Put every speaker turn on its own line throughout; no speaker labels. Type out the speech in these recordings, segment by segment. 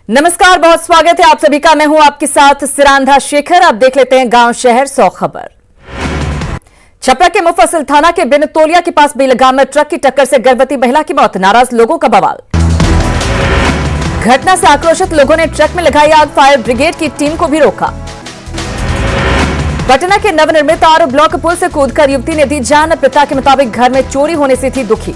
नमस्कार, बहुत स्वागत है आप सभी का। मैं हूं आपके साथ सिरांधा शेखर। आप देख लेते हैं गांव शहर 100 खबर। छपरा के मुफस्सिल थाना के बिनतोलिया के पास बेलगाम ट्रक की टक्कर से गर्भवती महिला की मौत, नाराज लोगों का बवाल। घटना से आक्रोशित लोगों ने ट्रक में लगाई आग, फायर ब्रिगेड की टीम को भी रोका। पटना के नवनिर्मित आर ब्लॉक पुल से कूदकर युवती ने दी जान, पिता के मुताबिक घर में चोरी होने से थी दुखी।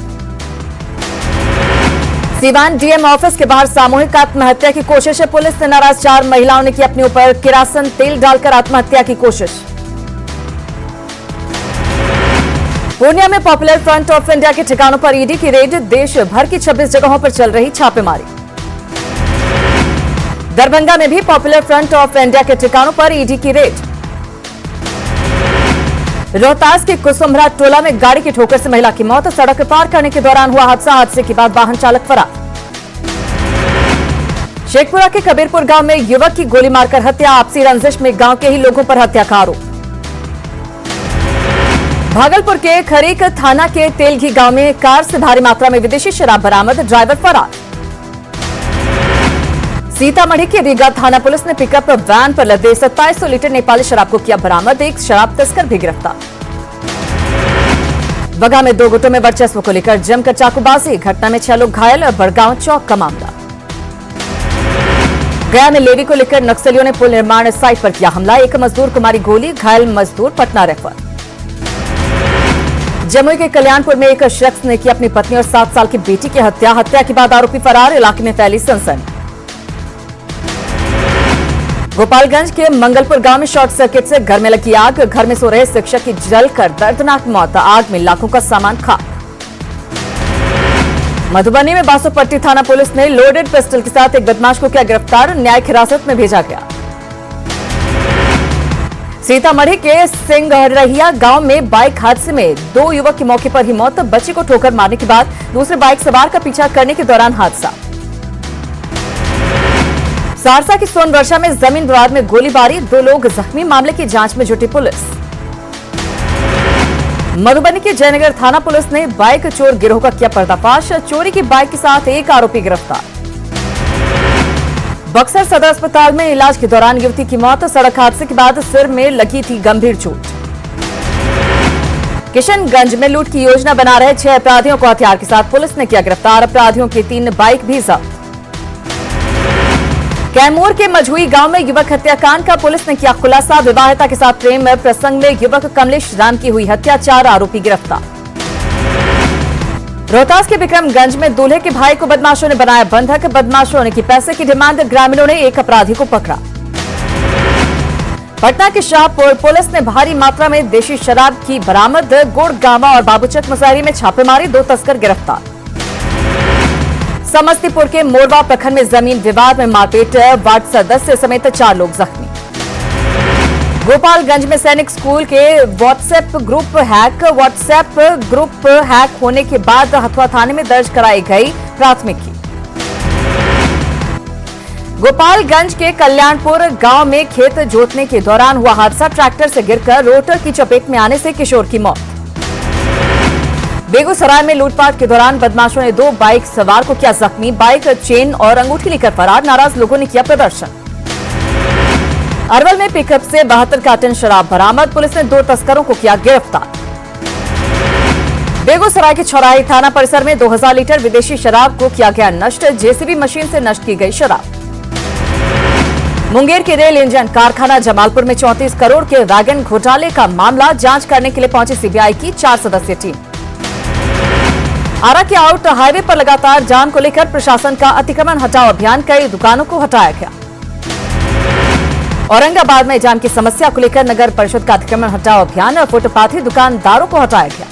सीवान डीएम ऑफिस के बाहर सामूहिक आत्महत्या की कोशिश, पुलिस से नाराज 4 महिलाओं ने की अपने ऊपर किरासन तेल डालकर आत्महत्या की कोशिश। पूर्णिया में पॉपुलर फ्रंट ऑफ इंडिया के ठिकानों पर ईडी की रेड, देश भर की 26 जगहों पर चल रही छापेमारी। दरभंगा में भी पॉपुलर फ्रंट ऑफ इंडिया के ठिकानों पर ईडी की रेड। रोहतास के कुसुमरा टोला में गाड़ी की ठोकर से महिला की मौत, सड़क पार करने के दौरान हुआ हादसा, हादसे के बाद वाहन चालक फरार। शेखपुरा के कबीरपुर गांव में युवक की गोली मारकर हत्या, आपसी रंजिश में गांव के ही लोगों पर हत्या का आरोप। भागलपुर के खरीक थाना के तेलघी गांव में कार से भारी मात्रा में विदेशी शराब बरामद, ड्राइवर फरार। सीतामढ़ी के रीगा थाना पुलिस ने पिकअप वैन पर लदे 2700 लीटर नेपाली शराब को किया बरामद, एक शराब तस्कर भी गिरफ्तार। बगा में 2 गुटों में वर्चस्व को लेकर जमकर चाकूबाजी, घटना में 6 लोग घायल, बड़गांव चौक का मामला। गया में लेवी को लेकर नक्सलियों ने पुल निर्माण साइट पर किया हमला, एक मजदूर को मारी गोली, घायल मजदूर पटना रेफर। जमुई के कल्याणपुर में एक शख्स ने की अपनी पत्नी और 7 साल की बेटी की हत्या, हत्या के बाद आरोपी फरार, इलाके में फैली सनसनी। गोपालगंज के मंगलपुर गांव में शॉर्ट सर्किट से घर में लगी आग, घर में सो रहे शिक्षक की जलकर दर्दनाक मौत, आग में लाखों का सामान खाक। मधुबनी में बासोपट्टी थाना पुलिस ने लोडेड पिस्टल के साथ एक बदमाश को किया गिरफ्तार, न्यायिक हिरासत में भेजा गया। सीतामढ़ी के सिंगरहिया गांव में बाइक हादसे में 2 युवक की मौके पर ही मौत, बच्ची को ठोकर मारने के बाद दूसरे बाइक सवार का पीछा करने के दौरान हादसा। सहरसा की सोनवर्षा में जमीन विवाद में गोलीबारी, 2 लोग जख्मी, मामले की जांच में जुटी पुलिस। मधुबनी के जयनगर थाना पुलिस ने बाइक चोर गिरोह का किया पर्दाफाश, चोरी की बाइक के साथ एक आरोपी गिरफ्तार। बक्सर सदर अस्पताल में इलाज के दौरान युवती की मौत, सड़क हादसे के बाद सिर में लगी थी गंभीर चोट। किशनगंज में लूट की योजना बना रहे 6 अपराधियों को हथियार के साथ पुलिस ने किया गिरफ्तार, अपराधियों की 3 बाइक भी जब्त। कैमूर के मझुई गांव में युवक हत्याकांड का पुलिस ने किया खुलासा, विवाहिता के साथ प्रेम प्रसंग में युवक कमलेश राम की हुई हत्या, 4 आरोपी गिरफ्तार। रोहतास के विक्रमगंज में दूल्हे के भाई को बदमाशों ने बनाया बंधक, बदमाशों ने की पैसे की डिमांड, ग्रामीणों ने एक अपराधी को पकड़ा। पटना के शाहपुर पुलिस ने भारी मात्रा में देशी शराब की बरामद, गुड़गांवा और बाबूचक मुसहरी में छापेमारी, 2 तस्कर गिरफ्तार। समस्तीपुर के मोरवा प्रखंड में जमीन विवाद में मारपीट, वार्ड सदस्य समेत 4 लोग जख्मी। गोपालगंज में सैनिक स्कूल के व्हाट्सएप ग्रुप हैक होने के बाद हथुआ थाने में दर्ज कराई गई प्राथमिकी। गोपालगंज के कल्याणपुर गांव में खेत जोतने के दौरान हुआ हादसा, ट्रैक्टर से गिरकर रोटर की चपेट में आने से किशोर की मौत। बेगूसराय में लूटपाट के दौरान बदमाशों ने 2 बाइक सवार को किया जख्मी, बाइक चेन और अंगूठी लेकर फरार, नाराज लोगों ने किया प्रदर्शन। अरवल में पिकअप से 72 कार्टन शराब बरामद, पुलिस ने 2 तस्करों को किया गिरफ्तार। बेगूसराय के छौराही थाना परिसर में 2000 लीटर विदेशी शराब को किया गया नष्ट, जेसीबी मशीन से नष्ट की गई शराब। मुंगेर के रेल इंजन कारखाना जमालपुर में 34 करोड़ के वैगन घोटाले का मामला, जांच करने के लिए पहुंची सीबीआई की 4 सदस्यीय टीम। आरा के आउट हाईवे पर लगातार जाम को लेकर प्रशासन का अतिक्रमण हटाओ अभियान, कई दुकानों को हटाया गया। औरंगाबाद में जाम की समस्या को लेकर नगर परिषद का अतिक्रमण हटाओ अभियान, फुटपाथी दुकानदारों को हटाया गया।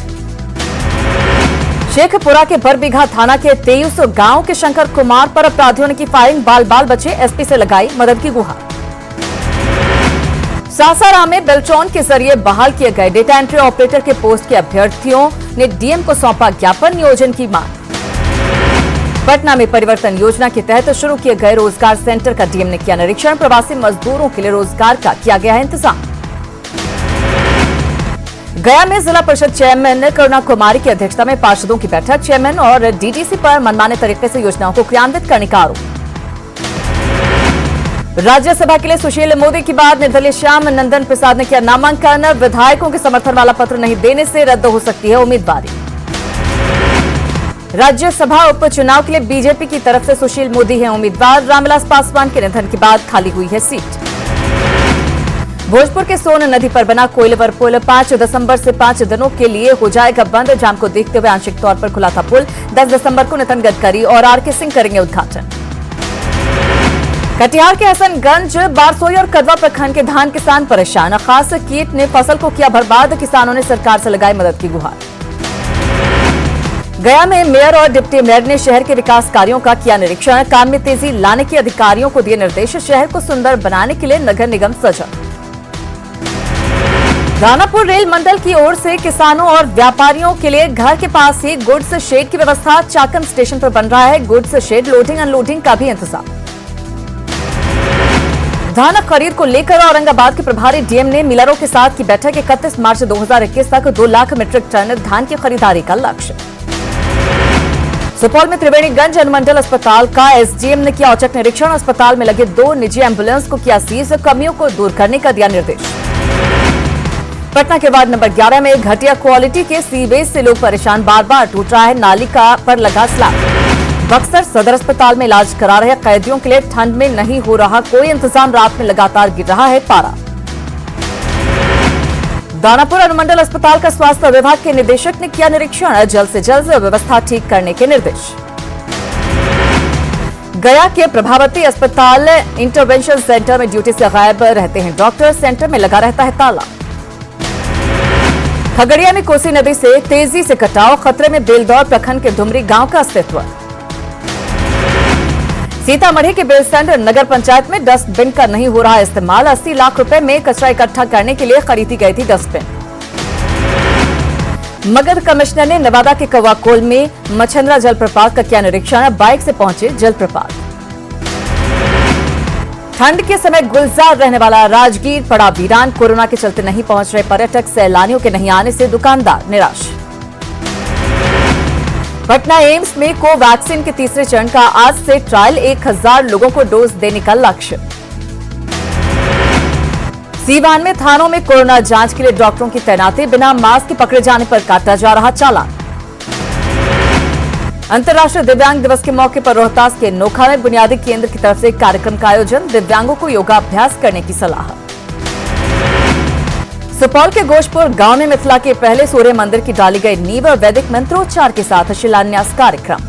शेखपुरा के बरबीघा थाना के तेयूस गांव के शंकर कुमार पर अपराधियों ने की फायरिंग, बाल बाल बचे, एसपी से लगाई मदद की गुहार। सासाराम में बेल्ट्रॉन के जरिए बहाल किए गए डेटा एंट्री ऑपरेटर के पोस्ट के अभ्यर्थियों ने डीएम को सौंपा ज्ञापन, नियोजन की मांग। पटना में परिवर्तन योजना के तहत शुरू किए गए रोजगार सेंटर का डीएम ने किया निरीक्षण, प्रवासी मजदूरों के लिए रोजगार का किया गया है इंतजाम। गया में जिला परिषद चेयरमैन करुणा कुमारी की अध्यक्षता में पार्षदों की बैठक, चेयरमैन और डीडीसी पर मनमाने तरीके से योजनाओं को क्रियान्वित करने का आरोप। राज्यसभा के लिए सुशील मोदी के बाद निर्दलीय श्याम नंदन प्रसाद ने किया नामांकन। विधायकों के समर्थन वाला पत्र नहीं देने से रद्द हो सकती है उम्मीदवारी। राज्यसभा उपचुनाव के लिए बीजेपी की तरफ से सुशील मोदी हैं उम्मीदवार। रामविलास पासवान के निधन के बाद खाली हुई है सीट। भोजपुर के सोन नदी पर बना कोइलवर पुल 5 दिसंबर से 5 दिनों के लिए हो जाएगा बंद। जाम को देखते हुए आंशिक तौर पर खुला था पुल। 10 दिसंबर को नितिन गडकरी और आरके सिंह करेंगे उद्घाटन। कटिहार के हसनगंज, बारसोई और कदवा प्रखंड के धान किसान परेशान। खास कीट ने फसल को किया बर्बाद। किसानों ने सरकार से लगाई मदद की गुहार। गया में मेयर और डिप्टी मेयर ने शहर के विकास कार्यों का किया निरीक्षण। काम में तेजी लाने के अधिकारियों को दिए निर्देश। शहर को सुंदर बनाने के लिए नगर निगम सजग। दानापुर रेल मंडल की ओर से किसानों और व्यापारियों के लिए घर के पास ही गुड्स शेड की व्यवस्था। चाकम स्टेशन पर बन रहा है गुड्स शेड। लोडिंग अनलोडिंग का भी इंतजाम। धान खरीद को लेकर औरंगाबाद के प्रभारी डीएम ने मिलरों के साथ की बैठक। 31 मार्च 2021 तक 2 लाख मीट्रिक टन धान की खरीदारी का लक्ष्य। सुपौल में त्रिवेणीगंज अनुमंडल अस्पताल का एसडीएम ने किया औचक निरीक्षण। अस्पताल में लगे 2 निजी एम्बुलेंस को किया सीज। कमियों को दूर करने का दिया निर्देश। पटना के वार्ड नंबर 11 में घटिया क्वालिटी के सीवेज से लोग परेशान। बार बार टूट रहा है नाली का पर लगा स्लैब। बक्सर सदर अस्पताल में इलाज करा रहे कैदियों के लिए ठंड में नहीं हो रहा कोई इंतजाम। रात में लगातार गिर रहा है पारा। दानापुर अनुमंडल अस्पताल का स्वास्थ्य विभाग के निदेशक ने किया निरीक्षण। जल्द से जल्द व्यवस्था ठीक करने के निर्देश। गया के प्रभावती अस्पताल इंटरवेंशन सेंटर में ड्यूटी से गायब रहते हैं डॉक्टर। सेंटर में लगा रहता है ताला। खगड़िया में कोसी नदी से तेजी से कटाव। खतरे में बेलदौर प्रखंड के डुमरी गांव का अस्तित्व। सीतामढ़ी के बेलसंड नगर पंचायत में डस्टबिन का नहीं हो रहा इस्तेमाल। 80 लाख रुपए में कचरा इकट्ठा करने के लिए खरीदी गई थी डस्टबिन। मगध कमिश्नर ने नवादा के कौवाकोल में मछंद्रा जलप्रपात का किया निरीक्षण। बाइक से पहुंचे जलप्रपात। ठंड के समय गुलजार रहने वाला राजगीर पड़ा वीरान। कोरोना के चलते नहीं पहुंच रहे पर्यटक। सैलानियों के नहीं आने से दुकानदार निराश। पटना एम्स में कोवैक्सीन के तीसरे चरण का आज से ट्रायल। 1000 लोगों को डोज देने का लक्ष्य। सीवान में थानों में कोरोना जांच के लिए डॉक्टरों की तैनाती। बिना मास्क के पकड़े जाने पर काटा जा रहा चालान। अंतर्राष्ट्रीय दिव्यांग दिवस के मौके पर रोहतास के नोखा में बुनियादी केंद्र की तरफ से एक कार्यक्रम का आयोजन। दिव्यांगों को योगाभ्यास करने की सलाह। सुपौल के गोशपुर गांव में मिथिला के पहले सूर्य मंदिर की डाली गई नींव। वैदिक मंत्रोच्चार के साथ शिलान्यास कार्यक्रम।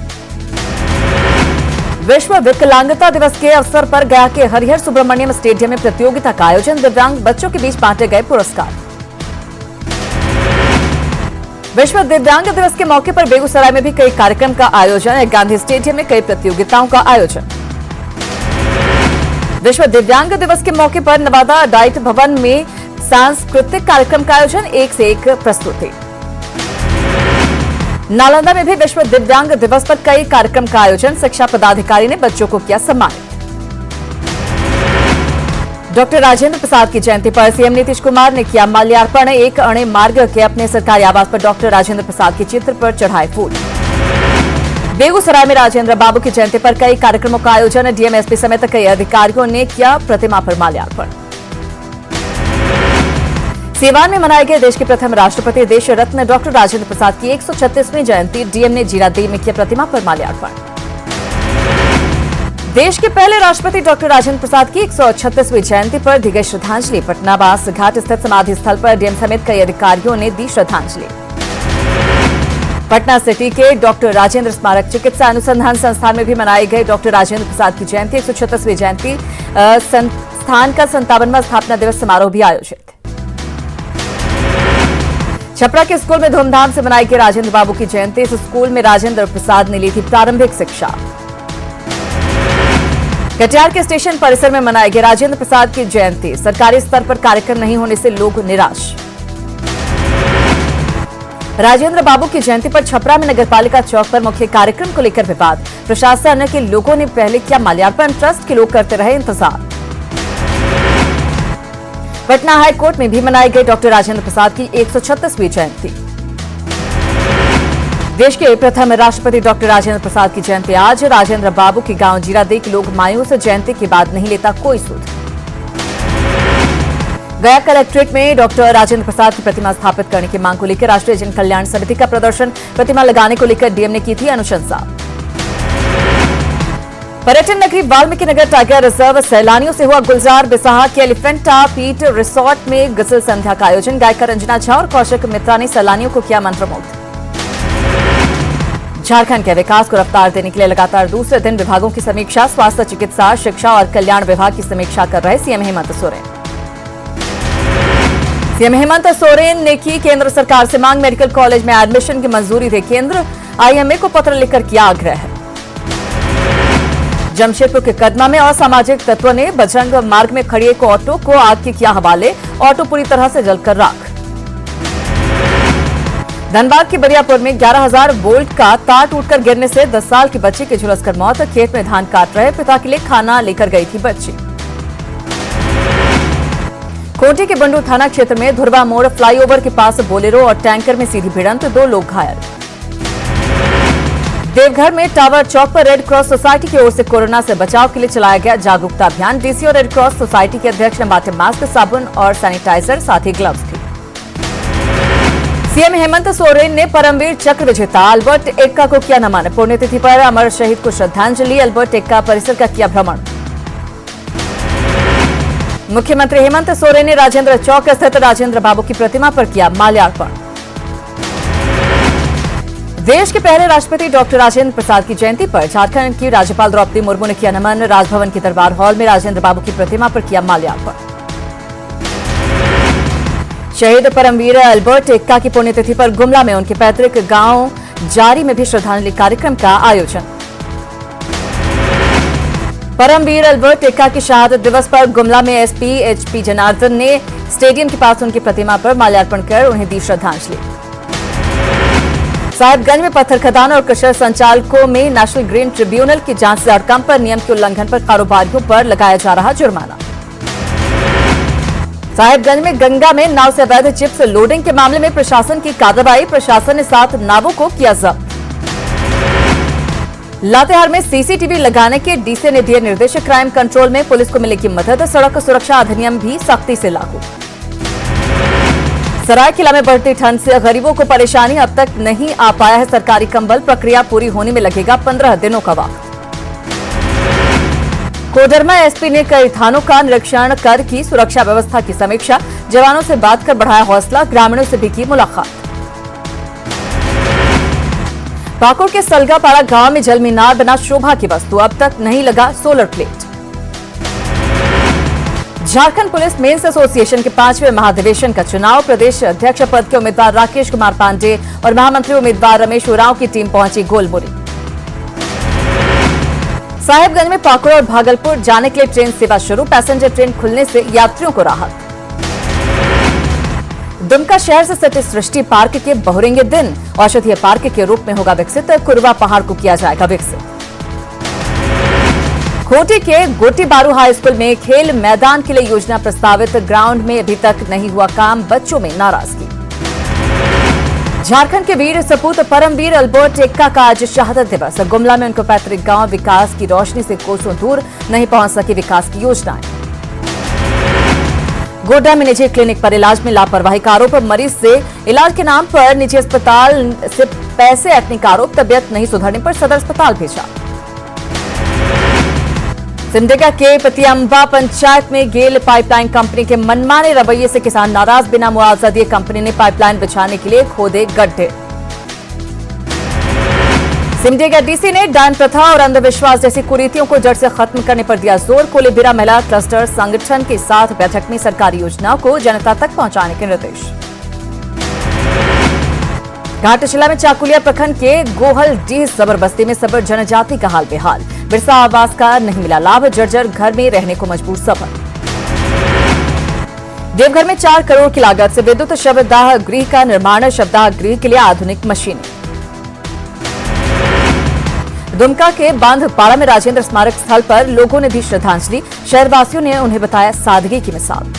विश्व विकलांगता दिवस के अवसर पर गया के हरिहर सुब्रमण्यम स्टेडियम में प्रतियोगिता का आयोजन। दिव्यांग बच्चों के बीच बांटे गए पुरस्कार। विश्व दिव्यांग दिवस के मौके पर बेगूसराय में भी कई कार्यक्रम का आयोजन। गांधी स्टेडियम में कई प्रतियोगिताओं का आयोजन। विश्व दिव्यांग दिवस के मौके पर नवादा डाइट भवन में सांस्कृतिक कार्यक्रम का आयोजन। एक से एक प्रस्तुति। नालंदा में भी विश्व दिव्यांग दिवस पर कई कार्यक्रम का आयोजन। शिक्षा पदाधिकारी ने बच्चों को किया सम्मानित। डॉक्टर राजेंद्र प्रसाद की जयंती पर सीएम नीतीश कुमार ने किया माल्यार्पण। एक अणे मार्ग के अपने सरकारी आवास पर डॉक्टर राजेंद्र प्रसाद के चित्र पर चढ़ाए फूल। बेगूसराय में राजेंद्र बाबू की जयंती पर कई कार्यक्रमों का आयोजन। डीएमएसपी समेत कई अधिकारियों ने किया प्रतिमा पर माल्यार्पण। सीवान में मनाए गए देश के प्रथम राष्ट्रपति देश रत्न डॉक्टर राजेंद्र प्रसाद की 136वीं जयंती। डीएम ने जीरादेई में किया प्रतिमा पर माल्यार्पण। देश के पहले राष्ट्रपति डॉक्टर राजेंद्र प्रसाद की 136वीं जयंती पर दी गई श्रद्धांजलि। पटना बास घाट स्थित समाधि स्थल पर डीएम समेत कई अधिकारियों ने दी श्रद्धांजलि। पटना सिटी के डॉक्टर राजेंद्र स्मारक चिकित्सा अनुसंधान संस्थान में भी मनाई गई डॉक्टर राजेंद्र प्रसाद की जयंती। 136वीं जयंती संस्थान का 57वां स्थापना दिवस समारोह भी आयोजित। छपरा के स्कूल में धूमधाम से मनाई गई राजेंद्र बाबू की जयंती। इस स्कूल में राजेंद्र प्रसाद ने ली थी प्रारंभिक शिक्षा। कटिहार के स्टेशन परिसर में मनाई गई राजेंद्र प्रसाद की जयंती। सरकारी स्तर पर कार्यक्रम नहीं होने से लोग निराश। राजेंद्र बाबू की जयंती पर छपरा में नगरपालिका चौक पर मुख्य कार्यक्रम को लेकर विवाद। प्रशासन के लोगों ने पहले किया माल्यार्पण। ट्रस्ट के लोग करते रहे इंतजार। पटना हाईकोर्ट में भी मनाई गई डॉक्टर राजेंद्र प्रसाद की 136वीं जयंती। देश के प्रथम राष्ट्रपति डॉक्टर राजेंद्र प्रसाद की जयंती आज। राजेंद्र बाबू के गांव जीरादेई के लोग मायूस, जयंती के बाद नहीं लेता कोई सूद। गया कलेक्ट्रेट में डॉक्टर राजेंद्र प्रसाद की प्रतिमा स्थापित करने की मांग को लेकर राष्ट्रीय जन कल्याण समिति का प्रदर्शन। प्रतिमा लगाने को लेकर डीएम ने की थी अनुशंसा। पर्यटन नगरी वाल्मीकि नगर टाइगर रिजर्व सैलानियों से हुआ गुलजार। बिसाहा के एलिफेंटा पीट रिसोर्ट में गजल संध्या का आयोजन। गायिका रंजना झा और कौशिक मित्रा ने सैलानियों को किया मंत्रमुग्ध। झारखंड के विकास को रफ्तार देने के लिए लगातार दूसरे दिन विभागों की समीक्षा। स्वास्थ्य, चिकित्सा, शिक्षा और कल्याण विभाग की समीक्षा कर रहे सीएम हेमंत सोरेन। सीएम हेमंत सोरेन ने की केंद्र सरकार से मांग। मेडिकल कॉलेज में एडमिशन की मंजूरी दे केंद्र। आईएमए को पत्र लिखकर किया आग्रह। जमशेदपुर के कदमा में असामाजिक तत्वों ने बजरंग मार्ग में खड़ी एक ऑटो को आग के किया हवाले। ऑटो पूरी तरह से जलकर राख। धनबाद के बरियापुर में 11,000 वोल्ट का तार टूटकर गिरने से 10 साल की बच्ची की झुलसकर मौत। खेत में धान काट रहे पिता के लिए खाना लेकर गई थी बच्ची। कोटी के बंडू थाना क्षेत्र में धुरवा मोड़ फ्लाईओवर के पास बोलेरो और टैंकर में सीधी भिड़ंत, 2 लोग घायल। देवघर में टावर चौक पर रेड क्रॉस सोसाइटी की ओर से कोरोना से बचाव के लिए चलाया गया जागरूकता अभियान। डीसी और रेड क्रॉस सोसाइटी के अध्यक्ष ने बांटे मास्क, साबुन और सैनिटाइजर, साथ ही ग्लव्स भी। सीएम हेमंत सोरेन ने परमवीर चक्र विजेता अल्बर्ट एक्का को किया नमन। पुण्यतिथि पर अमर शहीद को श्रद्धांजलि। अल्बर्ट एक्का परिसर का किया भ्रमण। मुख्यमंत्री हेमंत सोरेन ने राजेंद्र चौक स्थित राजेंद्र बाबू की प्रतिमा पर किया माल्यार्पण। देश के पहले राष्ट्रपति डॉक्टर राजेंद्र प्रसाद की जयंती पर झारखंड की राज्यपाल द्रौपदी मुर्मू ने किया नमन। राजभवन के दरबार हॉल में राजेंद्र बाबू की प्रतिमा पर किया माल्यार्पण। शहीद परमवीर अल्बर्ट एक्का की पुण्यतिथि पर गुमला में उनके पैतृक गांव जारी में भी श्रद्धांजलि कार्यक्रम का आयोजन। परमवीर अल्बर्ट एक्का की शहादत दिवस पर गुमला में एसपी एचपी जनार्दन ने स्टेडियम के पास उनकी प्रतिमा पर माल्यार्पण कर उन्हें दी श्रद्धांजलि। साहिबगंज में पत्थर खदान और क्रशर संचालकों में नेशनल ग्रीन ट्रिब्यूनल की जांच से हड़कंप पर नियम के उल्लंघन पर कारोबारियों पर लगाया जा रहा जुर्माना। साहिबगंज में गंगा में नाव से अवैध चिप्स लोडिंग के मामले में प्रशासन की कार्रवाई। प्रशासन ने 7 नावों को किया जब्त। लातेहार में सीसीटीवी लगाने के डीसी ने दिए निर्देश। क्राइम कंट्रोल में पुलिस को मिलेगी मदद। सड़क सुरक्षा अधिनियम भी सख्ती से लागू। सरायकेला में बढ़ती ठंड से गरीबों को परेशानी। अब तक नहीं आ पाया है सरकारी कंबल। प्रक्रिया पूरी होने में लगेगा 15 दिनों का वक्त। कोडरमा एसपी ने कई थानों का निरीक्षण कर की सुरक्षा व्यवस्था की समीक्षा। जवानों से बात कर बढ़ाया हौसला। ग्रामीणों से भी की मुलाकात। पाकुड़ के सलगापाड़ा गांव में जल मीनार बना शोभा की वस्तु। अब तक नहीं लगा solar plate. Jharkhand police men's association के 5वें महाधिवेशन का चुनाव। प्रदेश अध्यक्ष पद के उम्मीदवार राकेश कुमार पांडे और महामंत्री उम्मीदवार रमेश उरांव की टीम पहुंची गोलमुरी। साहिबगंज में पाकुड़ और भागलपुर जाने के लिए ट्रेन सेवा शुरू। पैसेंजर ट्रेन खुलने से यात्रियों को राहत। दुमका शहर से सटे सृष्टि पार्क के बहुरेंगे दिन। औषधीय पार्क के रूप में होगा विकसित। कुरवा पहाड़ को किया जाएगा विकसित। खोटी के गोटी बारू हाई स्कूल में खेल मैदान के लिए योजना प्रस्तावित। ग्राउंड में अभी तक नहीं हुआ काम। बच्चों में नाराजगी। झारखंड के वीर सपूत परमवीर अल्बर्ट एक्का का आज शहादत दिवस। गुमला में उनका पैतृक गांव विकास की रोशनी से कोसों दूर। नहीं पहुंच सकी विकास की योजनाएं। गोड्डा में निजी क्लिनिक पर इलाज में लापरवाही का आरोप। मरीज से इलाज के नाम पर निजी अस्पताल से पैसे ऐंठने का आरोप। तबियत नहीं सुधरने पर सदर अस्पताल भेजा। सिमडेगा के पतियंबा पंचायत में गेल पाइपलाइन कंपनी के मनमाने रवैये से किसान नाराज। बिना मुआवजा दिए कंपनी ने पाइपलाइन बिछाने के लिए खोदे गड्ढे। सिमडेगा डीसी ने डायन प्रथा और अंधविश्वास जैसी कुरीतियों को जड़ से खत्म करने पर दिया जोर। कोलेबिरा महिला क्लस्टर संगठन के साथ बैठक में सरकारी योजनाओं को जनता तक पहुंचाने के निर्देश। घाटशिला में चाकुलिया प्रखंड के गोहल डीह सबर बस्ती में सबर जनजाति का हाल बेहाल। बिरसा आवास का नहीं मिला लाभ। जर्जर घर में रहने को मजबूर सबर। देवघर में 4 करोड़ की लागत से विद्युत शवदाह गृह का निर्माण। शवदाह गृह के लिए आधुनिक मशीनें। दुमका के बांधपाड़ा में राजेंद्र स्मारक स्थल पर लोगों ने दी श्रद्धांजलि। शहरवासियों ने उन्हें बताया सादगी की मिसाल।